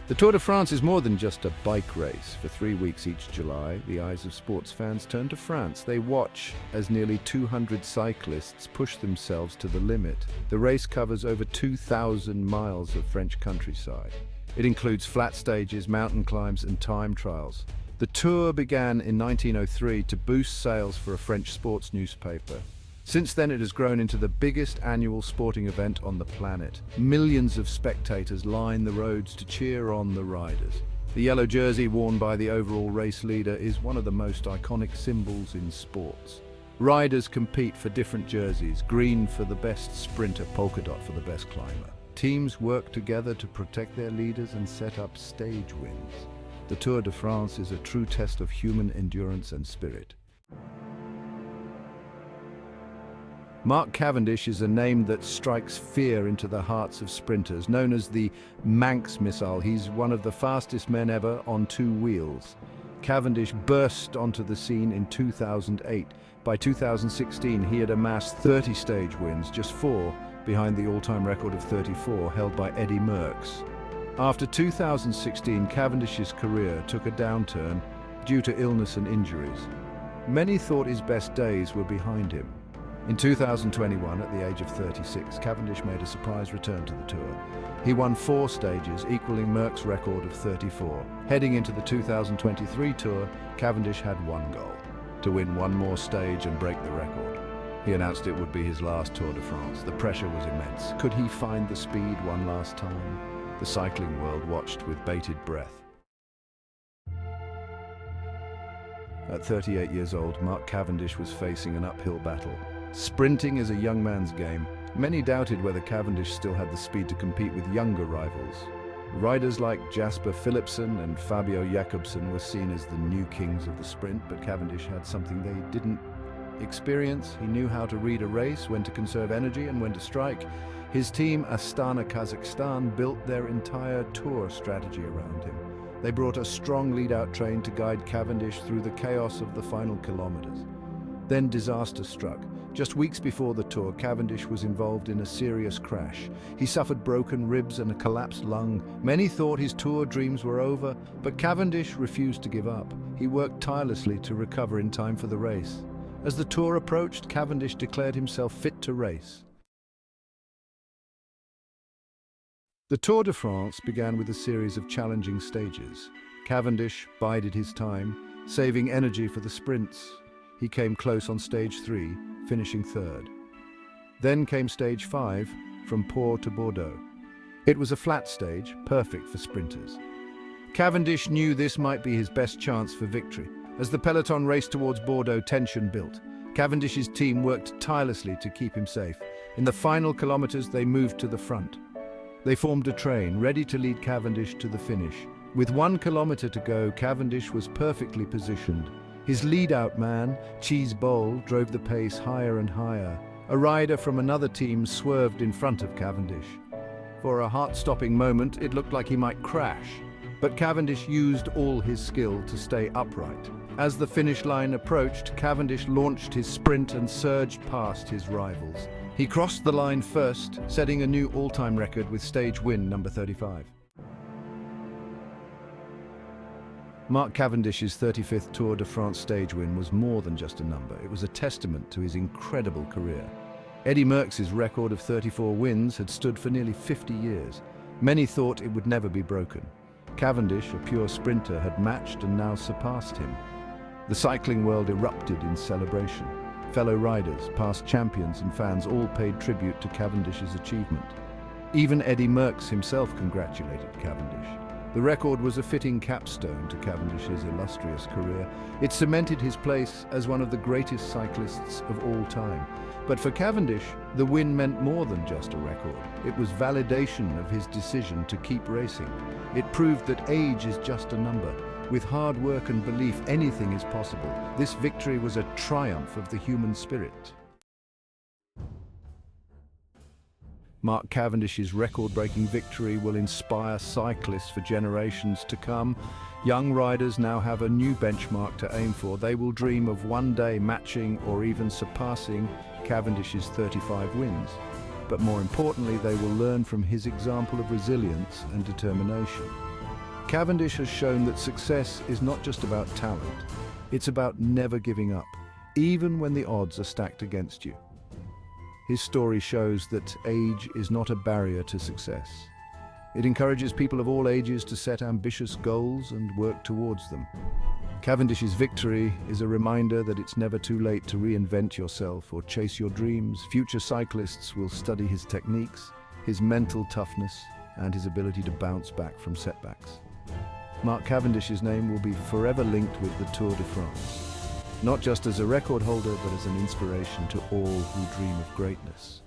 The Tour de France is more than just a bike race. For 3 weeks each July, the eyes of sports fans turn to France. They watch as nearly 200 cyclists push themselves to the limit. The race covers over 2,000 miles of French countryside. It includes flat stages, mountain climbs, and time trials. The Tour began in 1903 to boost sales for a French sports newspaper. Since then, it has grown into the biggest annual sporting event on the planet. Millions of spectators line the roads to cheer on the riders. The yellow jersey worn by the overall race leader is one of the most iconic symbols in sports. Riders compete for different jerseys: green for the best sprinter, polka dot for the best climber. Teams work together to protect their leaders and set up stage wins. The Tour de France is a true test of human endurance and spirit. Mark Cavendish is a name that strikes fear into the hearts of sprinters. Known as the Manx missile, he's one of the fastest men ever on 2 wheels. Cavendish burst onto the scene in 2008. By 2016, he had amassed 30 stage wins, just 4 behind the all-time record of 34 held by Eddie Merckx. After 2016, Cavendish's career took a downturn due to illness and injuries. Many thought his best days were behind him. In 2021, at the age of 36, Cavendish made a surprise return to the Tour. He won 4 stages, equaling Merckx's record of 34. Heading into the 2023 Tour, Cavendish had one goal: to win one more stage and break the record. He announced it would be his last Tour de France. The pressure was immense. Could he find the speed one last time? The cycling world watched with bated breath. At 38 years old, Mark Cavendish was facing an uphill battle. Sprinting is a young man's game. Many doubted whether Cavendish still had the speed to compete with younger rivals. Riders like Jasper Philipsen and Fabio Jakobsen were seen as the new kings of the sprint, but Cavendish had something they didn't experience. He knew how to read a race, when to conserve energy and when to strike. His team, Astana Kazakhstan, built their entire Tour strategy around him. They brought a strong lead-out train to guide Cavendish through the chaos of the final kilometers. Then disaster struck. Just weeks before the Tour, Cavendish was involved in a serious crash. He suffered broken ribs and a collapsed lung. Many thought his Tour dreams were over, but Cavendish refused to give up. He worked tirelessly to recover in time for the race. As the Tour approached, Cavendish declared himself fit to race. The Tour de France began with a series of challenging stages. Cavendish bided his time, saving energy for the sprints. He came close on stage 3, finishing 3rd. Then came stage 5, from Pau to Bordeaux. It was a flat stage, perfect for sprinters. Cavendish knew this might be his best chance for victory. As the peloton raced towards Bordeaux, tension built. Cavendish's team worked tirelessly to keep him safe. In the final kilometers, they moved to the front. They formed a train, ready to lead Cavendish to the finish. With 1 kilometer to go, Cavendish was perfectly positioned. His lead-out man, Cheese Bowl, drove the pace higher and higher. A rider from another team swerved in front of Cavendish. For a heart-stopping moment, it looked like he might crash. But Cavendish used all his skill to stay upright. As the finish line approached, Cavendish launched his sprint and surged past his rivals. He crossed the line first, setting a new all-time record with stage win number 35. Mark Cavendish's 35th Tour de France stage win was more than just a number. It was a testament to his incredible career. Eddie Merckx's record of 34 wins had stood for nearly 50 years. Many thought it would never be broken. Cavendish, a pure sprinter, had matched and now surpassed him. The cycling world erupted in celebration. Fellow riders, past champions and fans all paid tribute to Cavendish's achievement. Even Eddie Merckx himself congratulated Cavendish. The record was a fitting capstone to Cavendish's illustrious career. It cemented his place as one of the greatest cyclists of all time. But for Cavendish, the win meant more than just a record. It was validation of his decision to keep racing. It proved that age is just a number. With hard work and belief, anything is possible. This victory was a triumph of the human spirit. Mark Cavendish's record-breaking victory will inspire cyclists for generations to come. Young riders now have a new benchmark to aim for. They will dream of one day matching or even surpassing Cavendish's 35 wins. But more importantly, they will learn from his example of resilience and determination. Cavendish has shown that success is not just about talent, it's about never giving up, even when the odds are stacked against you. His story shows that age is not a barrier to success. It encourages people of all ages to set ambitious goals and work towards them. Cavendish's victory is a reminder that it's never too late to reinvent yourself or chase your dreams. Future cyclists will study his techniques, his mental toughness, and his ability to bounce back from setbacks. Mark Cavendish's name will be forever linked with the Tour de France, not just as a record holder, but as an inspiration to all who dream of greatness.